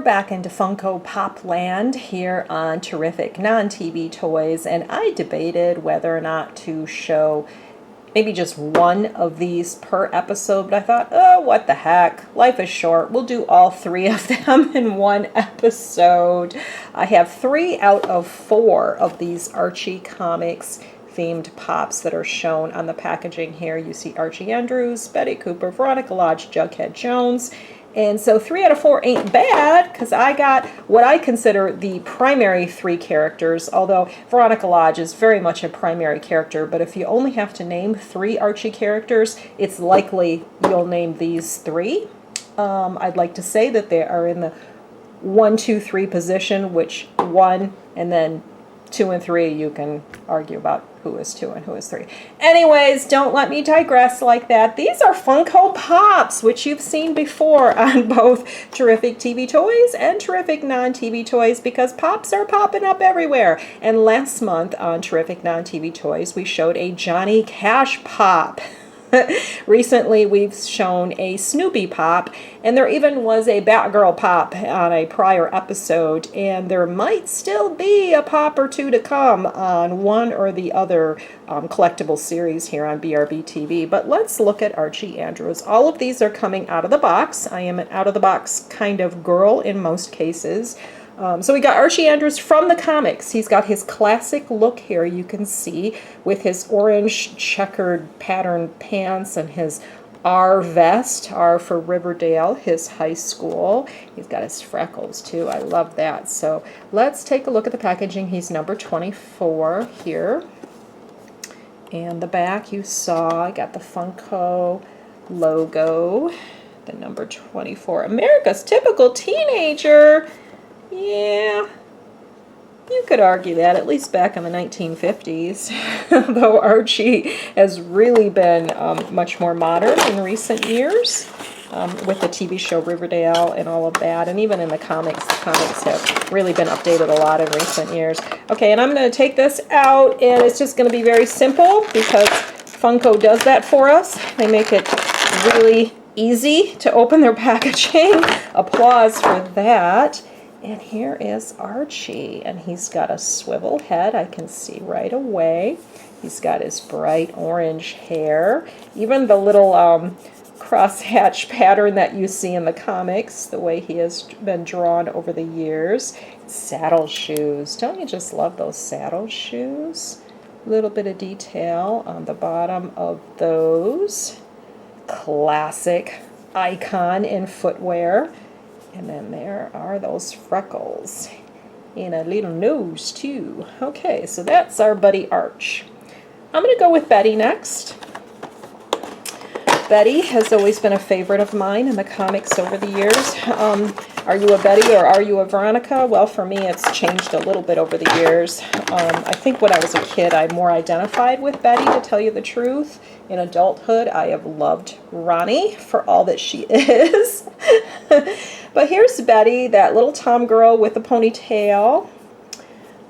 back into Funko Pop Land here on Terrific Non-TV Toys, and I debated whether or not to show maybe just one of these per episode, but I thought, oh, what the heck, life is short, we'll do all three of them in one episode. I have 3 out of 4 of these Archie Comics themed pops that are shown on the packaging here. You see Archie Andrews, Betty Cooper, Veronica Lodge, Jughead Jones. And so 3 out of 4 ain't bad, because I got what I consider the primary 3 characters, although Veronica Lodge is very much a primary character, but if you only have to name 3 Archie characters, it's likely you'll name these 3. I'd like to say that they are in the 1, 2, 3 position, which 1 and then 2 and 3 you can argue about who is 2 and who is 3. Anyways, don't let me digress like that. These are Funko Pops, which you've seen before on both Terrific TV Toys and Terrific Non-TV Toys, because pops are popping up everywhere. And last month on Terrific Non-TV Toys, we showed a Johnny Cash pop. Recently, we've shown a Snoopy pop, and there even was a Batgirl pop on a prior episode, and there might still be a pop or 2 to come on one or the other collectible series here on BRBTV. But let's look at Archie Andrews. All of these are coming out of the box. I am an out-of-the-box kind of girl in most cases. So we got Archie Andrews from the comics. He's got his classic look here, you can see, with his orange checkered pattern pants and his R vest, R for Riverdale, his high school. He's got his freckles too. I love that. So let's take a look at the packaging. He's number 24 here. And the back you saw, I got the Funko logo, the number 24. America's typical teenager. Yeah, you could argue that, at least back in the 1950s, though Archie has really been much more modern in recent years with the TV show Riverdale and all of that, and even in the comics have really been updated a lot in recent years. Okay, and I'm going to take this out, and it's just going to be very simple because Funko does that for us. They make it really easy to open their packaging. Applause for that. And here is Archie, and he's got a swivel head, I can see right away. He's got his bright orange hair. Even the little crosshatch pattern that you see in the comics, the way he has been drawn over the years. Saddle shoes. Don't you just love those saddle shoes? A little bit of detail on the bottom of those. Classic icon in footwear. And then there are those freckles and a little nose too. Okay, so that's our buddy Arch. I'm going to go with Betty next. Betty has always been a favorite of mine in the comics over the years. Are you a Betty or are you a Veronica? Well, for me, it's changed a little bit over the years. I think when I was a kid, I more identified with Betty, to tell you the truth. In adulthood, I have loved Ronnie for all that she is. But here's Betty, that little tom girl with the ponytail.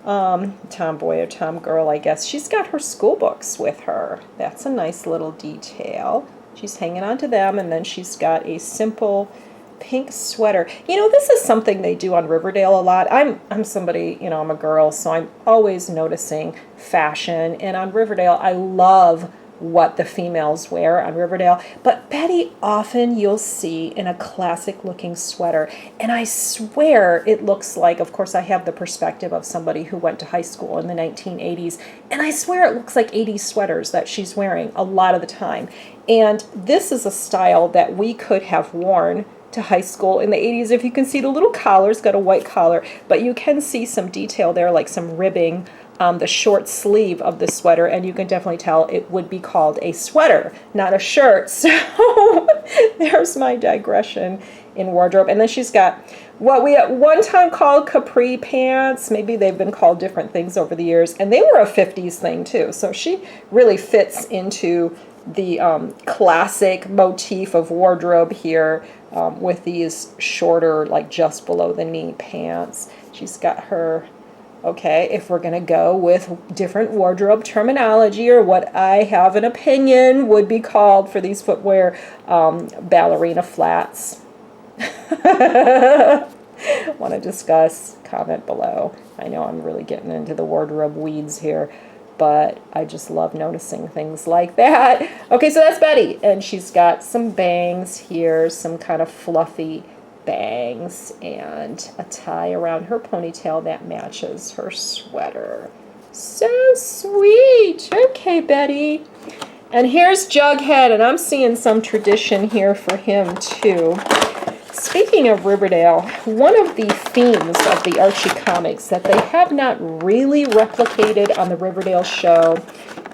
Tomboy or tom girl, I guess. She's got her school books with her. That's a nice little detail. She's hanging on to them, and then she's got a simple pink sweater. You know, this is something they do on Riverdale a lot. I'm somebody, you know, I'm a girl, so I'm always noticing fashion. And on Riverdale, I love what the females wear on Riverdale. But Betty, often you'll see in a classic looking sweater. And I swear it looks like, of course I have the perspective of somebody who went to high school in the 1980s. And I swear it looks like 80s sweaters that she's wearing a lot of the time. And this is a style that we could have worn to high school in the 80s. If you can see the little collar's got a white collar, but you can see some detail there, like some ribbing on the short sleeve of the sweater, and you can definitely tell it would be called a sweater, not a shirt. So there's my digression in wardrobe. And then she's got what we at one time called capri pants. Maybe they've been called different things over the years, and they were a 50s thing too. So she really fits into the classic motif of wardrobe here with these shorter, like just below the knee pants. She's got her, okay, if we're going to go with different wardrobe terminology, or what I have an opinion would be called for these footwear, ballerina flats. want to discuss, comment below. I know I'm really getting into the wardrobe weeds here, but I just love noticing things like that. Okay, so that's Betty, and she's got some bangs here, some kind of fluffy bangs, and a tie around her ponytail that matches her sweater. So sweet. Okay, Betty. And here's Jughead, and I'm seeing some tradition here for him too. Speaking of Riverdale, one of the themes of the Archie comics that they have not really replicated on the Riverdale show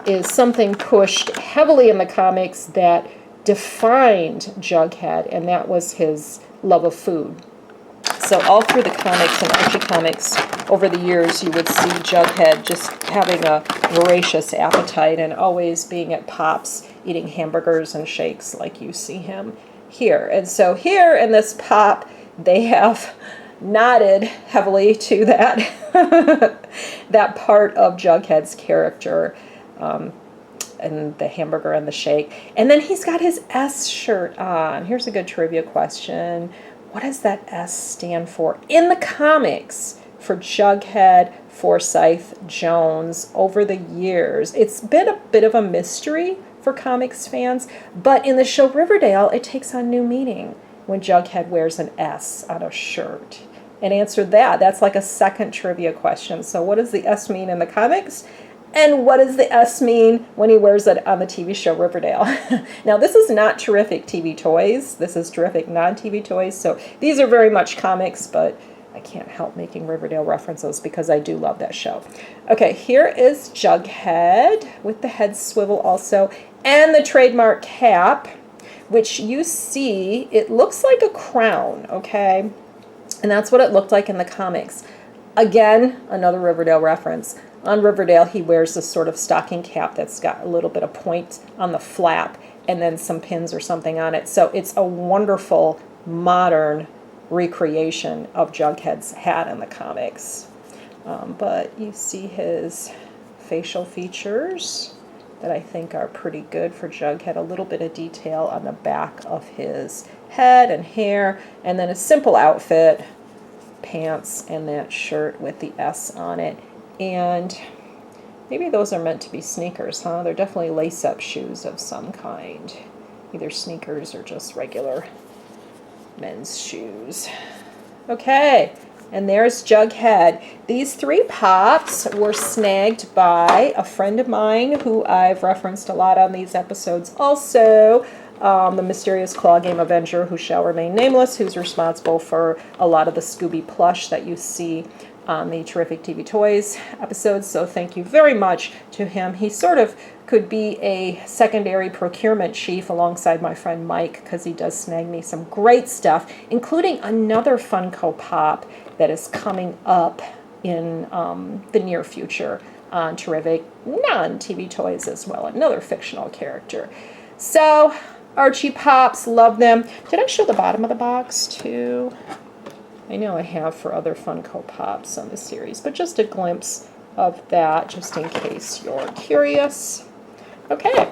is something pushed heavily in the comics that defined Jughead, and that was his love of food. So all through the comics and Archie comics over the years, you would see Jughead just having a voracious appetite and always being at Pop's eating hamburgers and shakes like you see him here. And so here in this Pop, they have nodded heavily to that, that part of Jughead's character, and the hamburger and the shake. And then he's got his S shirt on. Here's a good trivia question. What does that S stand for? In the comics, for Jughead Forsyth Jones over the years, it's been a bit of a mystery for comics fans, but in the show Riverdale, it takes on new meaning when Jughead wears an S on a shirt. And answer that. That's like a second trivia question. So what does the S mean in the comics? And what does the S mean when he wears it on the TV show Riverdale? Now, this is not Terrific TV Toys. This is Terrific non-TV Toys. So these are very much comics, but I can't help making Riverdale references because I do love that show. Okay, here is Jughead with the head swivel also, and the trademark cap, which you see, it looks like a crown, okay? And that's what it looked like in the comics. Again, another Riverdale reference. On Riverdale, he wears this sort of stocking cap that's got a little bit of point on the flap and then some pins or something on it. So it's a wonderful modern recreation of Jughead's hat in the comics. But you see his facial features that I think are pretty good for Jughead. A little bit of detail on the back of his head and hair, and then a simple outfit, pants and that shirt with the S on it. And maybe those are meant to be sneakers, huh? They're definitely lace-up shoes of some kind. Either sneakers or just regular men's shoes. Okay, and there's Jughead. These 3 Pops were snagged by a friend of mine who I've referenced a lot on these episodes also, the mysterious claw game Avenger who shall remain nameless, who's responsible for a lot of the Scooby plush that you see on the Terrific TV Toys episodes. So thank you very much to him. He sort of could be a secondary procurement chief alongside my friend Mike, because he does snag me some great stuff, including another Funko Pop that is coming up in the near future on Terrific non-TV Toys as well, another fictional character. So Archie Pops, love them. Did I show the bottom of the box too? I know I have for other Funko Pops on the series, but just a glimpse of that, just in case you're curious. Okay,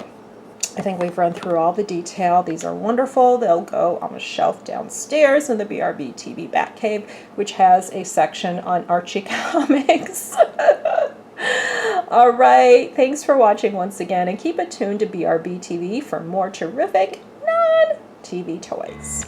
I think we've run through all the detail. These are wonderful. They'll go on a shelf downstairs in the BRBTV Batcave, which has a section on Archie comics. All right, thanks for watching once again, and keep it tuned to BRBTV for more terrific non-TV toys.